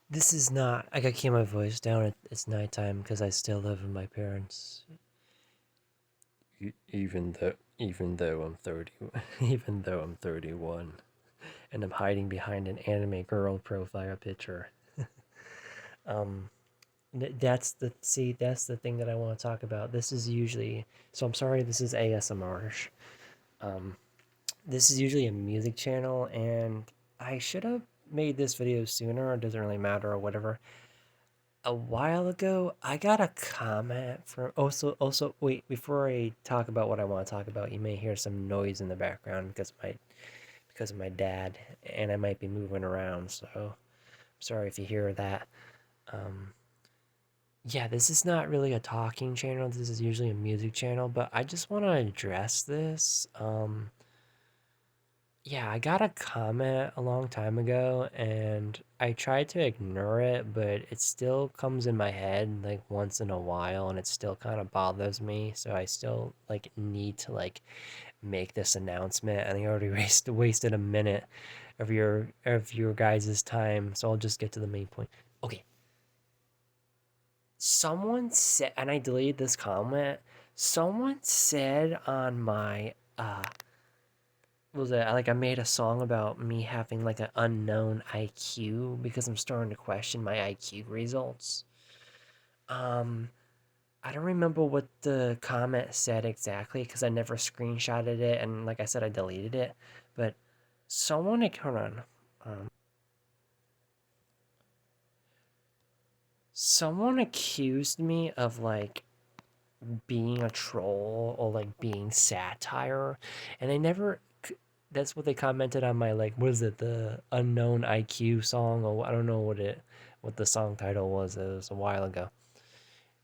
This is not. I gotta keep my voice down. It's nighttime because I still live with my parents. Even though I'm 30, even though I'm 31, and I'm hiding behind an anime girl profile picture. Um, that's the thing that I want to talk about. This is usually. So I'm sorry. This is ASMR. Um, this is usually a music channel, and I should have made this video sooner. It doesn't really matter or whatever. A while ago, I got a comment from. Also, wait. Before I talk about what I want to talk about, you may hear some noise in the background because of my dad, and I might be moving around. So I'm sorry if you hear that. Um, yeah, this is not really a talking channel. This is usually a music channel, but I just want to address this. Yeah, I got a comment a long time ago and I tried to ignore it, but it still comes in my head like once in a while and it still kind of bothers me. So I still like need to like make this announcement and I already wasted a minute of your guys' time. So I'll just get to the main point. Okay. Someone said and I deleted this comment. Someone said on my was it like I made a song about me having like an unknown IQ because I'm starting to question my IQ results. Um, I don't remember what the comment said exactly because I never screenshotted it and like I said, I deleted it. But hold on. Um, Someone accused me of like being a troll or like being satire, and I never. That's what they commented on my like. What is it? The unknown IQ song, or I don't know what the song title was. It was a while ago.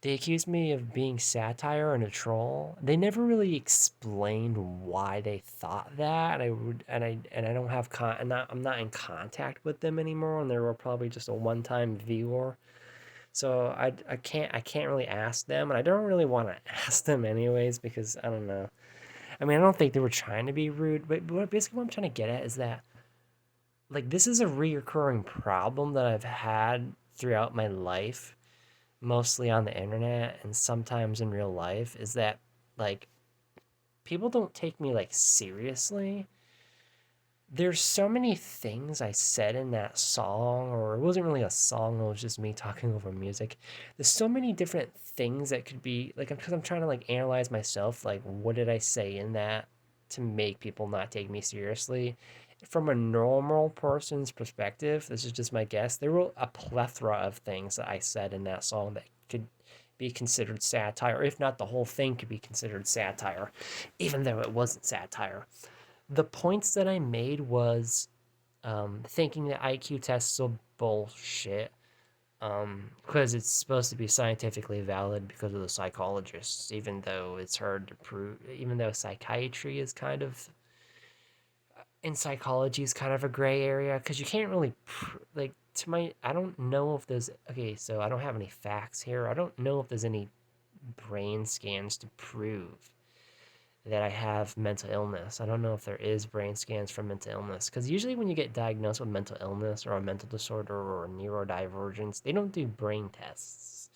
They accused me of being satire and a troll. They never really explained why they thought that. And I don't have I'm not in contact with them anymore, and they were probably just a one-time viewer. So I can't really ask them, and I don't really want to ask them anyways because I don't know. I mean, I don't think they were trying to be rude, but basically what I'm trying to get at is that like this is a reoccurring problem that I've had throughout my life, mostly on the internet and sometimes in real life, is that like people don't take me like seriously. There's so many things I said in that song, or it wasn't really a song, it was just me talking over music. There's so many different things that could be like, because I'm trying to like analyze myself, like, what did I say in that to make people not take me seriously? From a normal person's perspective, this is just my guess, there were a plethora of things that I said in that song that could be considered satire, if not the whole thing could be considered satire, even though it wasn't satire. The points that I made was thinking that IQ tests are bullshit because it's supposed to be scientifically valid because of the psychologists, even though it's hard to prove, even though psychiatry is kind of, in psychology is kind of a gray area because you can't really, like, I don't know if there's, okay, so I don't have any facts here. I don't know if there's any brain scans to prove that I have mental illness. I don't know if there is brain scans for mental illness because usually when you get diagnosed with mental illness or a mental disorder or a neurodivergence, they don't do brain tests.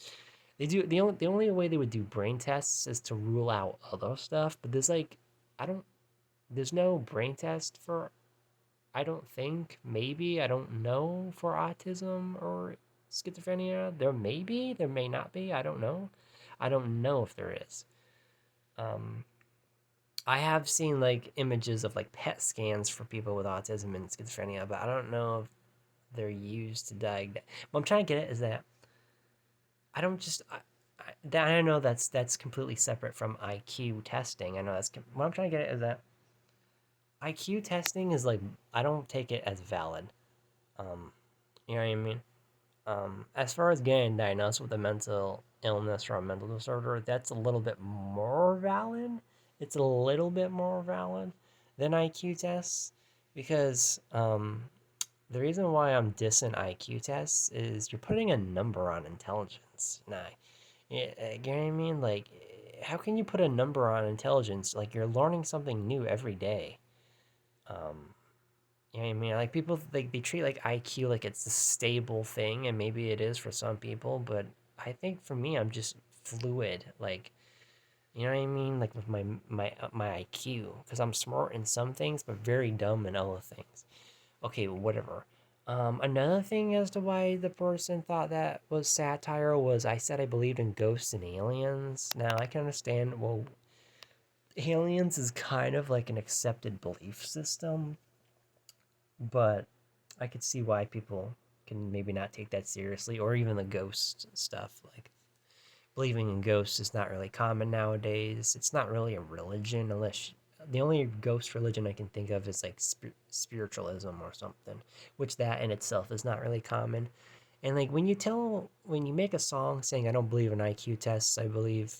They do the only way they would do brain tests is to rule out other stuff. But there's like I don't there's no brain test for I don't think maybe I don't know for autism or schizophrenia. There may not be. I don't know. I don't know if there is. Um, I have seen like images of like PET scans for people with autism and schizophrenia, but I don't know if they're used to diagnose. What I'm trying to get at is that I don't just I know that's completely separate from IQ testing. I know what I'm trying to get at is that IQ testing is like I don't take it as valid. Um, you know what I mean? As far as getting diagnosed with a mental illness or a mental disorder, that's a little bit more valid. It's a little bit more valid than IQ tests because the reason why I'm dissing IQ tests is you're putting a number on intelligence. Nah, you know what I mean? Like, how can you put a number on intelligence? Like, you're learning something new every day. Um, You know what I mean? Like people like they treat like IQ like it's a stable thing, and maybe it is for some people, but I think for me, I'm just fluid. Like you know what I mean? Like with my IQ, because I'm smart in some things, but very dumb in other things. Okay, whatever. Another thing as to why the person thought that was satire was I said I believed in ghosts and aliens. Now I can understand. Well, aliens is kind of like an accepted belief system, but I could see why people can maybe not take that seriously, or even the ghost stuff. Like believing in ghosts is not really common nowadays. It's not really a religion, unless the only ghost religion I can think of is like spiritualism or something, which that in itself is not really common. And like when you make a song saying I don't believe in IQ tests, I believe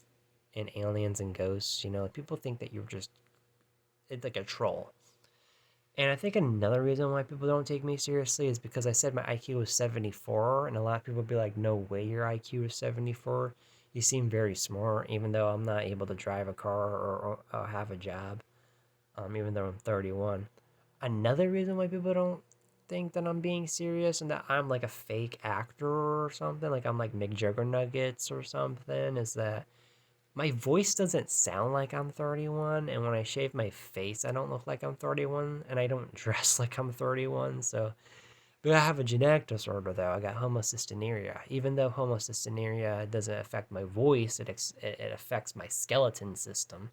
in aliens and ghosts, like, people think that you're just it's like a troll. And I think another reason why people don't take me seriously is because I said my IQ was 74, and a lot of people be like, no way your IQ is 74. You seem very smart, even though I'm not able to drive a car or have a job, even though I'm 31. Another reason why people don't think that I'm being serious and that I'm like a fake actor or something, like I'm like Mick Jagger Nuggets or something, is that my voice doesn't sound like I'm 31, and when I shave my face, I don't look like I'm 31, and I don't dress like I'm 31. So, but I have a genetic disorder though. I got homocystinuria. Even though homocystinuria doesn't affect my voice, it affects my skeleton system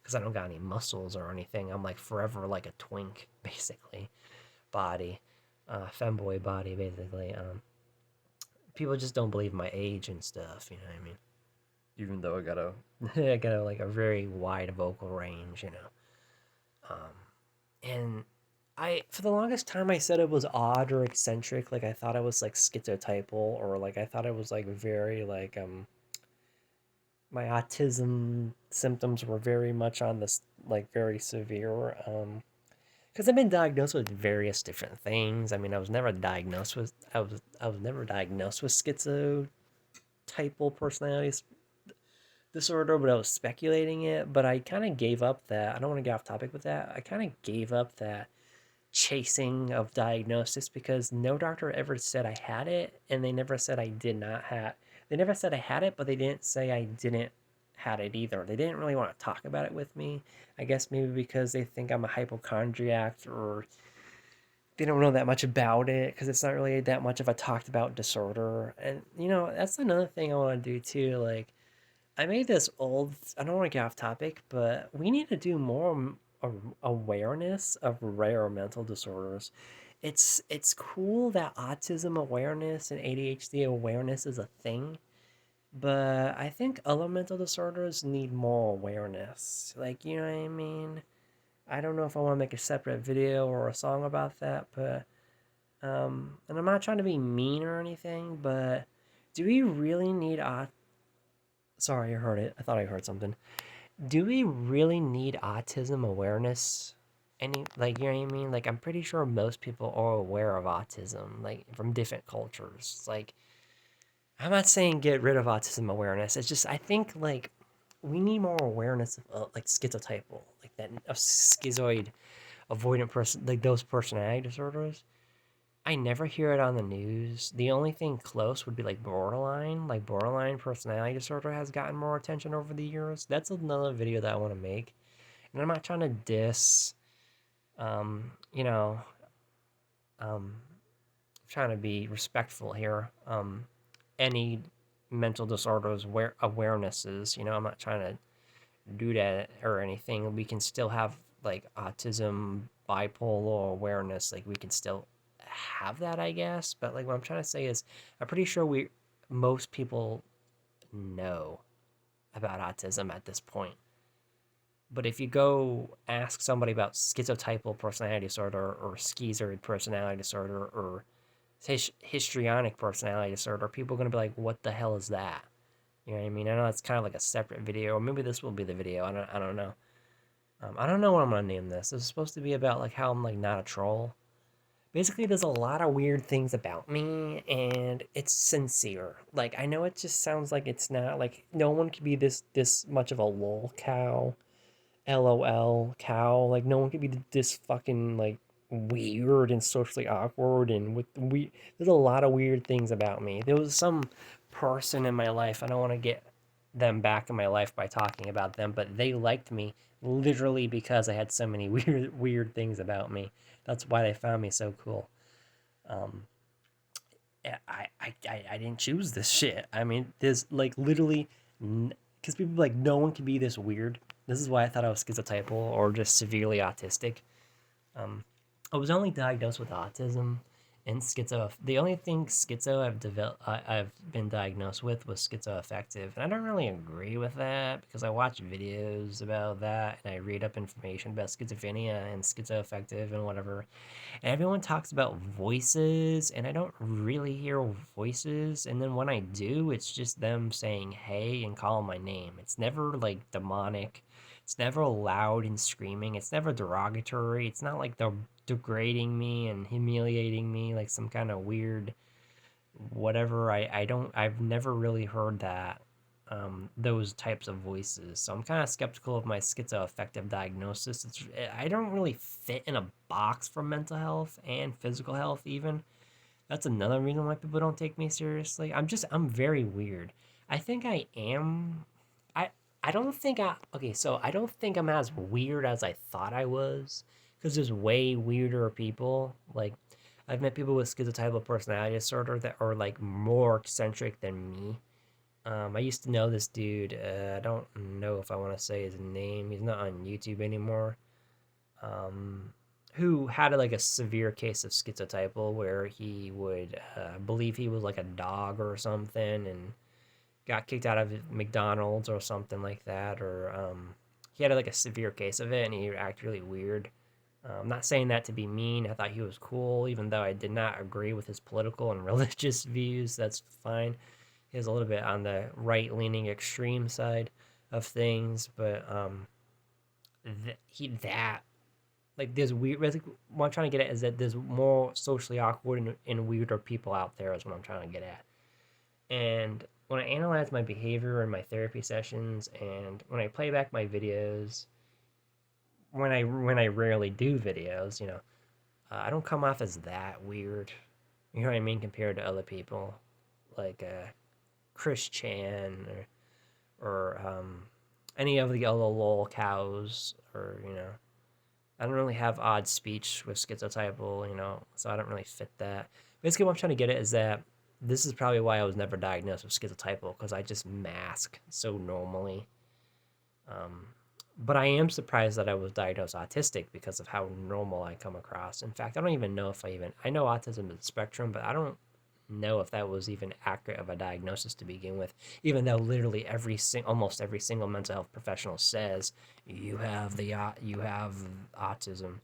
because I don't got any muscles or anything. I'm like forever like a twink, basically, body, femboy body, basically. People just don't believe my age and stuff. You know what I mean? Even though I got a I got like a very wide vocal range. And I for the longest time I said it was odd or eccentric, like I thought I was like schizotypal, or like I thought it was like very like my autism symptoms were very much on this like very severe because I've been diagnosed with various different things. I mean, I was never diagnosed with schizotypal personality disorder, but I was speculating it. But I kind of gave up that. I don't want to get off topic with that. I kind of gave up that chasing of diagnosis because no doctor ever said I had it, and they never said I did not have. They never said I had it, but they didn't say I didn't had it either. They didn't really want to talk about it with me. I guess maybe because they think I'm a hypochondriac, or they don't know that much about it because it's not really that much of a talked about disorder. And that's another thing I want to do too. Like I made this old. I don't want to get off topic, but we need to do more awareness of rare mental disorders. It's cool that autism awareness and ADHD awareness is a thing, but I think other mental disorders need more awareness. Like, you know what I mean? I don't know if I want to make a separate video or a song about that, but and I'm not trying to be mean or anything, but do we really need Sorry, I heard it. I thought I heard something. Do we really need autism awareness? Like, you know what I mean? Like, I'm pretty sure most people are aware of autism, like from different cultures. Like, I'm not saying get rid of autism awareness. It's just I think like we need more awareness of like schizotypal, like that of schizoid avoidant person, like those personality disorders. I never hear it on the news. The only thing close would be like borderline. Like borderline personality disorder has gotten more attention over the years. That's another video that I want to make. And I'm not trying to diss, um, you know, um, trying to be respectful here. Any mental disorders awarenesses, I'm not trying to do that or anything. We can still have like autism, bipolar awareness. Like we can still have that, I guess. But like what I'm trying to say is, I'm pretty sure most people know about autism at this point. But if you go ask somebody about schizotypal personality disorder or schizoid personality disorder or histrionic personality disorder, people are going to be like, what the hell is that? You know what I mean? I know it's kind of like a separate video, or maybe this will be the video. I don't know. I don't know what I'm going to name this. This is supposed to be about like how I'm like not a troll. Basically, there's a lot of weird things about me, and it's sincere. Like I know it just sounds like it's not like no one could be this much of a lol cow, LOL cow. Like no one could be this fucking like weird and socially awkward and there's a lot of weird things about me. There was some person in my life, I don't want to get them back in my life by talking about them, but they liked me literally because I had so many weird things about me. That's why they found me so cool. Um, I didn't choose this shit. I mean, there's like literally, because people like no one can be this weird. This is why I thought I was schizotypal or just severely autistic. Um, I was only diagnosed with autism and schizo. The only thing schizo I've been diagnosed with was schizoaffective, and I don't really agree with that because I watch videos about that and I read up information about schizophrenia and schizoaffective and whatever. And everyone talks about voices, and I don't really hear voices. And then when I do, it's just them saying hey and calling my name. It's never like demonic. It's never loud and screaming. It's never derogatory. It's not like they're degrading me and humiliating me like some kind of weird whatever. I've never really heard that, those types of voices. So I'm kind of skeptical of my schizoaffective diagnosis. I don't really fit in a box for mental health and physical health even. That's another reason why people don't take me seriously. I'm very weird. I think I am. I I don't think okay, so I don't think I'm as weird as I thought I was because there's way weirder people. Like I've met people with schizotypal personality disorder that are like more eccentric than me. I used to know this dude. I don't know if I want to say his name. He's not on YouTube anymore. Um, who had like a severe case of schizotypal where he would believe he was like a dog or something and got kicked out of McDonald's or something like that. Or he had like a severe case of it and he would act really weird. I'm not saying that to be mean. I thought he was cool, even though I did not agree with his political and religious views. That's fine. He was a little bit on the right leaning extreme side of things, but he that like there's weird. What I'm trying to get at is that there's more socially awkward and weirder people out there. Is what I'm trying to get at. And when I analyze my behavior in my therapy sessions, and when I play back my videos, when I rarely do videos, I don't come off as that weird. You know what I mean? Compared to other people, like Chris Chan or any of the other lol cows, or I don't really have odd speech with schizotypal, so I don't really fit that. Basically, what I'm trying to get at is that this is probably why I was never diagnosed with schizotypal, because I just mask so normally. Um, but I am surprised that I was diagnosed autistic because of how normal I come across. In fact, I don't even know if I know autism is a spectrum, but I don't know if that was even accurate of a diagnosis to begin with, even though literally almost every single mental health professional says you have autism,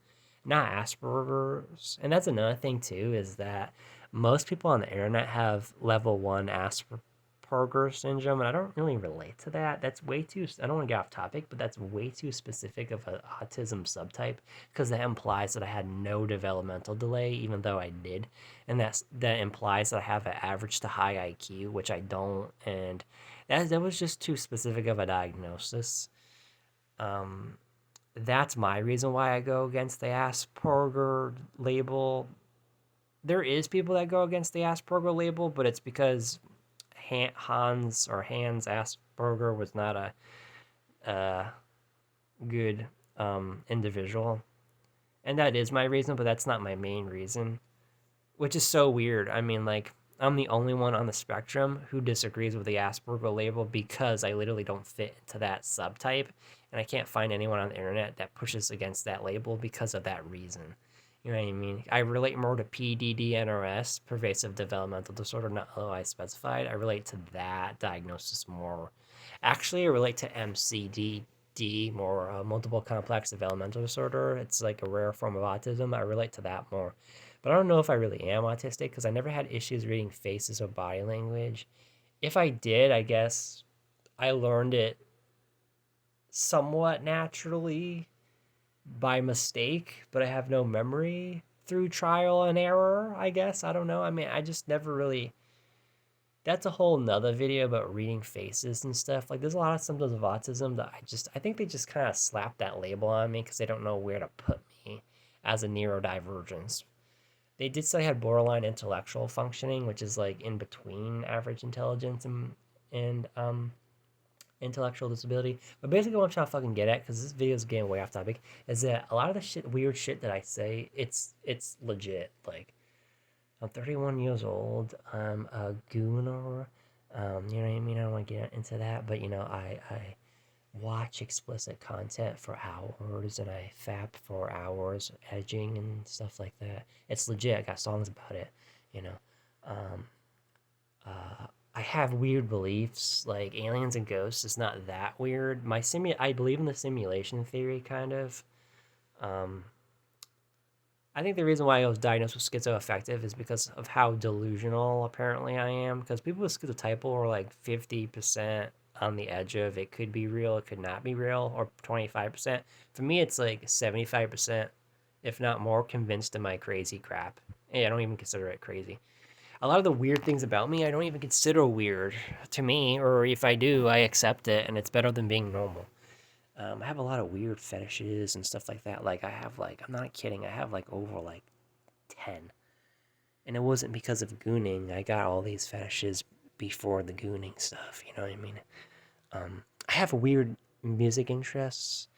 not Asperger's. And that's another thing too, is that most people on the internet have level 1 Asperger's syndrome, and I don't really relate to that. That's way too, I don't want to get off topic, but that's way too specific of an autism subtype, because that implies that I had no developmental delay, even though I did. And that implies that I have an average to high IQ, which I don't. And that was just too specific of a diagnosis. Um, that's my reason why I go against the Asperger label. There is people that go against the Asperger label, but it's because Hans Asperger was not a good individual, and that is my reason, but that's not my main reason, which is so weird. I mean, like, I'm the only one on the spectrum who disagrees with the Asperger label because I literally don't fit into that subtype, and I can't find anyone on the internet that pushes against that label because of that reason. You know what I mean? I relate more to PDD-NRS, pervasive developmental disorder, not otherwise specified. I relate to that diagnosis more. Actually, I relate to MCDD more, multiple complex developmental disorder. It's like a rare form of autism. I relate to that more. But I don't know if I really am autistic because I never had issues reading faces or body language. If I did, I guess I learned it somewhat naturally by mistake, but I have no memory through trial and error, I guess. I don't know. I mean, I just never really. That's a whole nother video about reading faces and stuff. Like, there's a lot of symptoms of autism that I think they just kind of slap that label on me because they don't know where to put me. as a neurodivergence. They did say I had borderline intellectual functioning, which is like in between average intelligence and intellectual disability. But basically, what I'm trying to fucking get at, because this video is getting way off topic, is that a lot of the shit, weird shit that I say, it's legit. Like, I'm 31 years old. I'm a gooner. You know what I mean? I don't want to get into that, but I watch explicit content for hours and I fap for hours, edging and stuff like that. It's legit. I got songs about it. You know, um, I have weird beliefs like aliens and ghosts. It's not that weird. I believe in the simulation theory, kind of. Um, I think the reason why I was diagnosed with schizoaffective is because of how delusional apparently I am. Because people with schizotypal are like 50% on the edge of it could be real, it could not be real, or 25%. For me, it's like 75%, if not more, convinced of my crazy crap. Hey, I don't even consider it crazy. A lot of the weird things about me, I don't even consider weird to me, or if I do, I accept it, and it's better than being normal. I have a lot of weird fetishes and stuff like that. Like I have like I'm not kidding. I have like over like 10, and it wasn't because of gooning. I got all these fetishes before the gooning stuff. You know what I mean? I have weird music interests.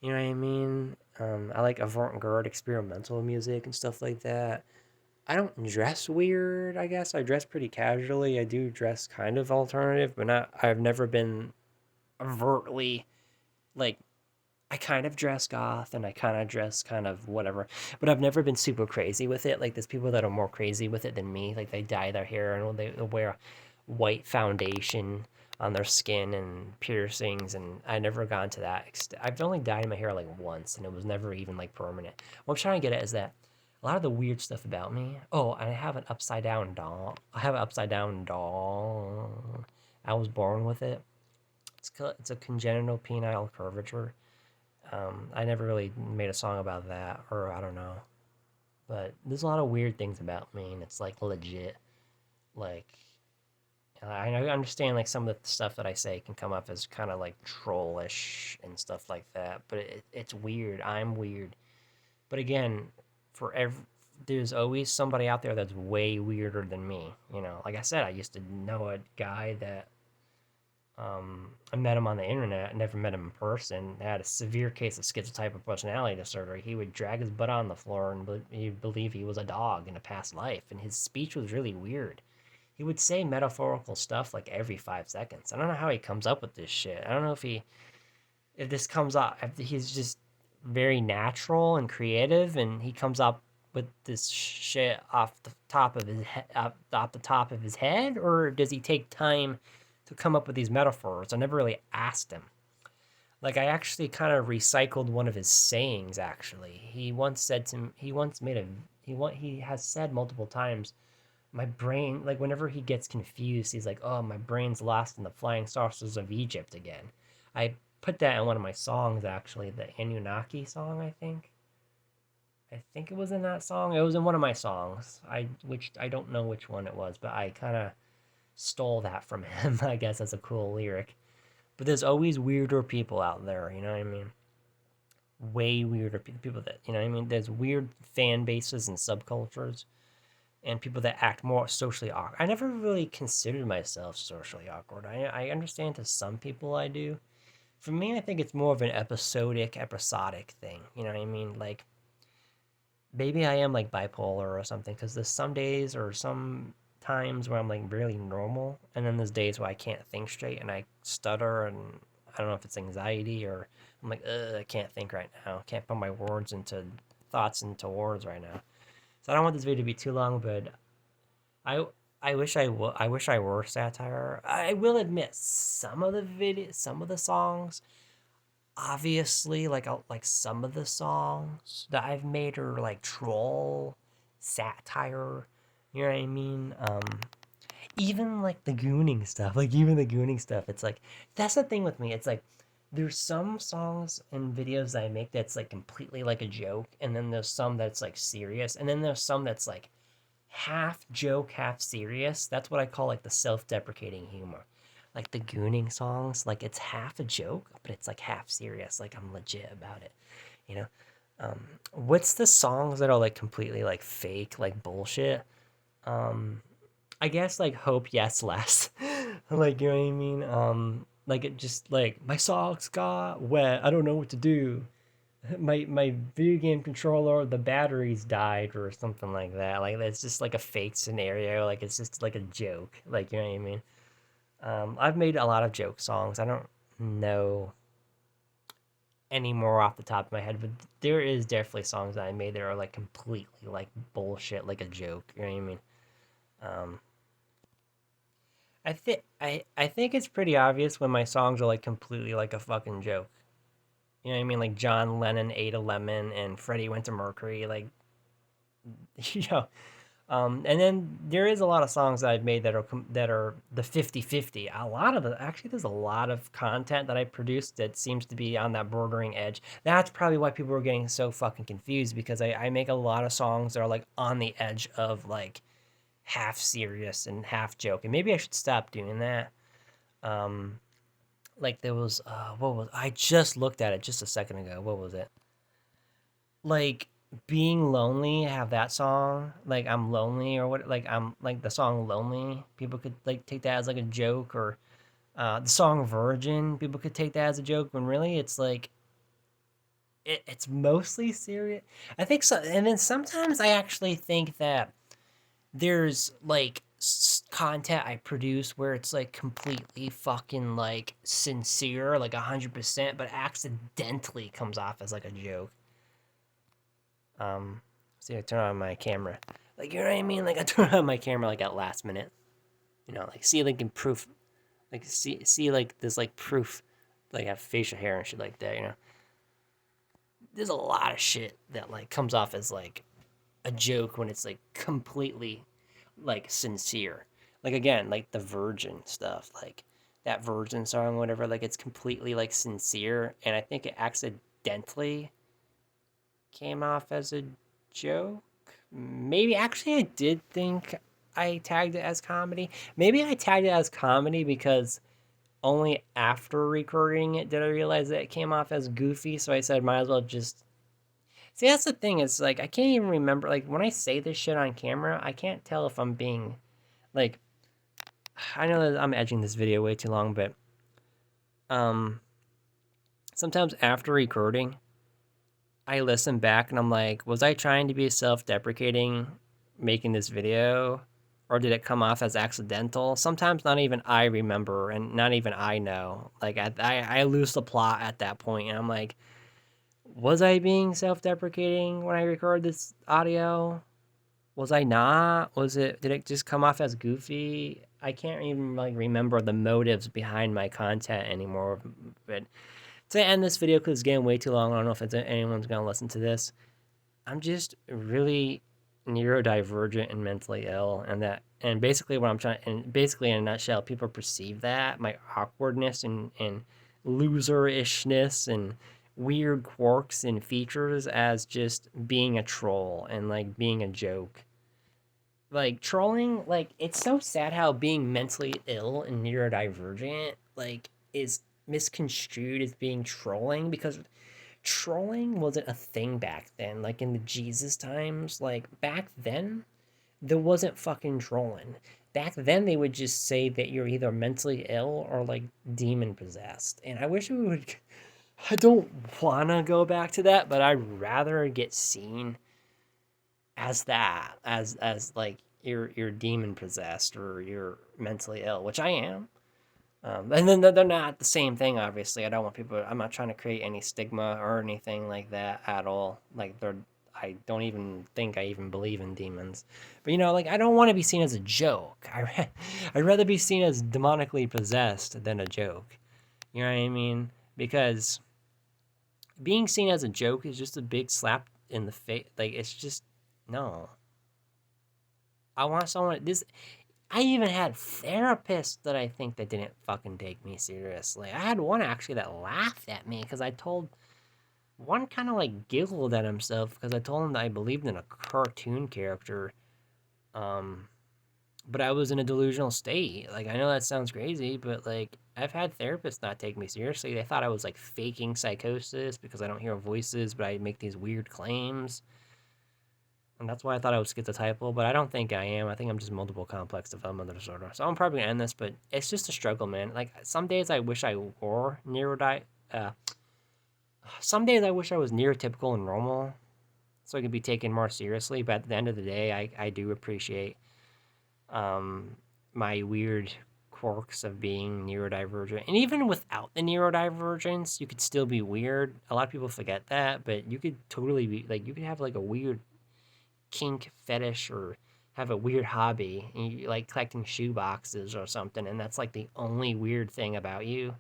You know what I mean? I like avant-garde experimental music and stuff like that. I don't dress weird. I guess I dress pretty casually. I do dress kind of alternative, but not. I've never been overtly like I kind of dress goth and I kind of dress kind of whatever, but I've never been super crazy with it. Like there's people that are more crazy with it than me. Like they dye their hair and they wear white foundation on their skin and piercings, and I never gone to that extent. I've only dyed my hair like once, and it was never even like permanent. What I'm trying to get at is that a lot of the weird stuff about me. Oh, and I have an upside down doll. I have an upside down doll. I was born with it. It's a congenital penile curvature. I never really made a song about that, or I don't know. But there's a lot of weird things about me, and it's like legit. Like, I understand like some of the stuff that I say can come up as kind of like trollish and stuff like that, but it's weird. I'm weird. But again, for every there's always somebody out there that's way weirder than me. Like I said, I used to know a guy that I met him on the internet. I never met him in person. He had a severe case of schizotypal personality disorder. He would drag his butt on the floor and you'd believe he was a dog in a past life. And his speech was really weird. He would say metaphorical stuff like every 5 seconds. I don't know how he comes up with this shit. I don't know if this comes up. If he's just very natural and creative, and he comes up with this shit off the top of his off the top of his head, or does he take time to come up with these metaphors? I never really asked him. Like I actually kind of recycled one of his sayings. Actually, he once said to me, he once made a he has said multiple times, my brain, like whenever he gets confused, he's like, oh, my brain's lost in the flying saucers of Egypt again. I put that in one of my songs, actually, the Anunnaki song. I think it was in that song. It was in one of my songs. Which I don't know which one it was, but I kind of stole that from him. I guess that's a cool lyric. But there's always weirder people out there, you know what I mean? Way weirder people that, you know what I mean? There's weird fan bases and subcultures and people that act more socially awkward. I never really considered myself socially awkward. I understand to some people I do. For me, I think it's more of an episodic thing. You know what I mean? Like, maybe I am like bipolar or something, because there's some days or some times where I'm like really normal, and then there's days where I can't think straight and I stutter, and I don't know if it's anxiety or I'm like, I can't think right now. Can't put my thoughts into words right now. So I don't want this video to be too long, but I I wish I wish I were satire. I will admit some of the songs, obviously, like some of the songs that I've made are like troll satire. You know what I mean? Even like the gooning stuff, it's like that's the thing with me. It's like there's some songs and videos that I make that's like completely like a joke, and then there's some that's like serious, and then there's some that's like half joke, half serious. That's what I call like the self-deprecating humor. Like the gooning songs, like it's half a joke, but it's like half serious. Like I'm legit about it, you know? What's the songs that are like completely like fake, like bullshit? Um, I guess like Hope Yes Less. Like, you know what I mean? Like it just like my socks got wet. I don't know what to do. My video game controller, the batteries died or something like that. Like that's just like a fake scenario. Like it's just like a joke. Like, you know what I mean? I've made a lot of joke songs. I don't know any more off the top of my head, but there is definitely songs that I made that are like completely like bullshit, like a joke. You know what I mean? Um, I think it's pretty obvious when my songs are like completely like a fucking joke. You know what I mean? Like John Lennon ate a lemon and Freddie went to Mercury. Like, you know. And then there is a lot of songs that I've made that are the 50-50. A lot of the actually there's a lot of content that I produced that seems to be on that bordering edge. That's probably why people are getting so fucking confused because I make a lot of songs that are like on the edge of like half serious and half joke. And maybe I should stop doing that. Um, like there was what was I just looked at it just a second ago. What was it? Like being lonely, have that song, like I'm lonely or what, like I'm like the song lonely, people could like take that as like a joke, or the song virgin, people could take that as a joke when really it's like it's mostly serious. I think so. And then sometimes I actually think that there's like content I produce where it's like completely fucking like sincere, like 100%, but accidentally comes off as like a joke. Um, See, I turn on my camera. Like, you know what I mean? Like, I turn on my camera like at last minute. You know, like see like in proof, like see like this like proof, like have facial hair and shit like that. You know, there's a lot of shit that like comes off as like a joke when it's like completely like sincere. Like again, like the Virgin stuff, like that Virgin song, whatever. Like it's completely like sincere, and I think it accidentally came off as a joke. Maybe actually I did think I tagged it as comedy. Maybe I tagged it as comedy because only after recording it did I realize that it came off as goofy. So I said, might as well just see. That's the thing. It's like I can't even remember. Like when I say this shit on camera, I can't tell if I'm being like. I know that I'm edging this video way too long, but um, sometimes after recording, I listen back and I'm like, was I trying to be self-deprecating making this video? Or did it come off as accidental? Sometimes not even I remember and not even I know. Like I lose the plot at that point and I'm like, was I being self-deprecating when I record this audio? Was I not? Did it just come off as goofy? I can't even like remember the motives behind my content anymore. But to end this video because it's getting way too long. I don't know if anyone's gonna listen to this. I'm just really neurodivergent and mentally ill, and basically what I'm trying, and basically in a nutshell, people perceive that my awkwardness and loser-ishness and weird quirks and features as just being a troll and like being a joke. Like trolling, like it's so sad how being mentally ill and neurodivergent like is misconstrued as being trolling because trolling wasn't a thing back then. Like in the Jesus times, like back then, there wasn't fucking trolling. Back then, they would just say that you're either mentally ill or like demon possessed. And I wish we would. I don't wanna go back to that, but I'd rather get seen as that, as like you're demon possessed or you're mentally ill, which I am. And then they're not the same thing, obviously. I don't want people. I'm not trying to create any stigma or anything like that at all. Like they're. I don't even think I even believe in demons, but you know, like I don't want to be seen as a joke. I'd rather be seen as demonically possessed than a joke. You know what I mean? Because being seen as a joke is just a big slap in the face. Like it's just no. I want someone. This I even had therapists that I think that didn't fucking take me seriously. I had one actually that laughed at me because I told one kind of like giggled at himself because I told him that I believed in a cartoon character. Um, but I was in a delusional state. Like, I know that sounds crazy, but like, I've had therapists not take me seriously. They thought I was like faking psychosis because I don't hear voices, but I make these weird claims. And that's why I thought I was schizotypal, but I don't think I am. I think I'm just multiple complex developmental disorder. So I'm probably gonna end this, but it's just a struggle, man. Like some days I wish I were uh some days I wish I was neurotypical and normal so I could be taken more seriously. But at the end of the day, I do appreciate um, my weird quirks of being neurodivergent. And even without the neurodivergence, you could still be weird. A lot of people forget that, but you could totally be like, you could have like a weird kink fetish or have a weird hobby, and you like collecting shoe boxes or something, and that's like the only weird thing about you.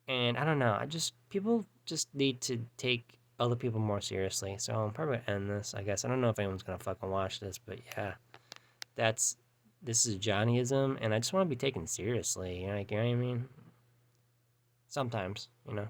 And I don't know, I just, people just need to take other people more seriously. So I'm probably gonna end this, I guess. I don't know if anyone's gonna fucking watch this, but yeah, that's this is Johnnyism, and I just want to be taken seriously. You know what I mean? Sometimes, you know.